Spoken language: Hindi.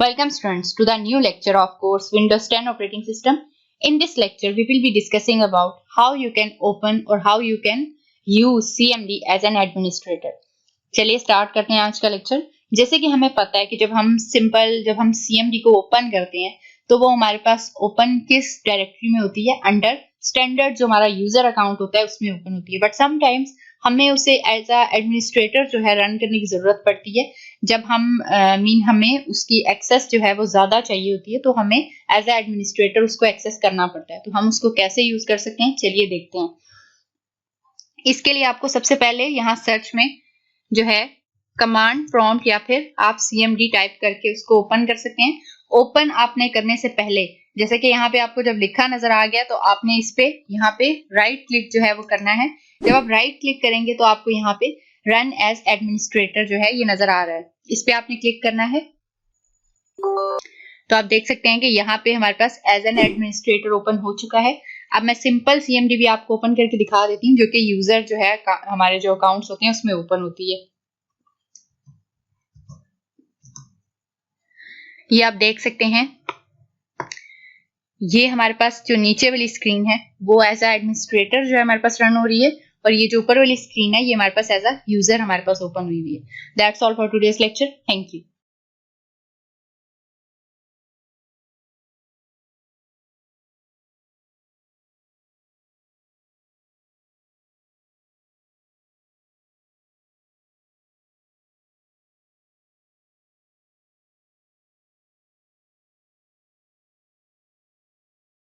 Welcome students to the new lecture of course Windows 10 operating system. In this lecture we will be discussing about how you can open or how you can use CMD as an administrator. चलिए स्टार्ट करते हैं आज का लेक्चर। जैसे कि हमें पता है कि जब हम CMD को ओपन करते हैं तो वो हमारे पास ओपन किस डायरेक्टरी में होती है, अंडर स्टैंडर्ड जो हमारा यूजर अकाउंट होता है उसमें ओपन होती है। बट समटाइम्स हमें उसे एज अ एडमिनिस्ट्रेटर जो है रन करने की जरूरत पड़ती है। जब हमें उसकी एक्सेस जो है वो ज्यादा चाहिए होती है तो हमें एज अ एडमिनिस्ट्रेटर उसको एक्सेस करना पड़ता है। तो हम उसको कैसे यूज कर सकते हैं, चलिए देखते हैं। इसके लिए आपको सबसे पहले यहाँ सर्च में जो है कमांड प्रॉम्प्ट या फिर आप CMD टाइप करके उसको ओपन कर सकते हैं। ओपन आपने करने से पहले जैसे कि यहाँ पे आपको जब लिखा नजर आ गया तो आपने इस पे यहाँ पे राइट क्लिक जो है वो करना है। जब आप राइट क्लिक करेंगे तो आपको यहाँ पे रन एज एडमिनिस्ट्रेटर जो है ये नजर आ रहा है, इस पे आपने क्लिक करना है। तो आप देख सकते हैं कि यहाँ पे हमारे पास एज एन एडमिनिस्ट्रेटर ओपन हो चुका है। अब मैं सिंपल CMD भी आपको ओपन करके दिखा देती हूँ जो कि यूजर जो है हमारे जो अकाउंट्स होते हैं उसमें ओपन होती है। ये आप देख सकते हैं, ये हमारे पास जो नीचे वाली स्क्रीन है वो एज अ एडमिनिस्ट्रेटर जो है हमारे पास रन हो रही है और ये जो ऊपर वाली स्क्रीन है ये हमारे पास एज अ यूजर हमारे पास ओपन हुई है। That's all for today's lecture. Thank you.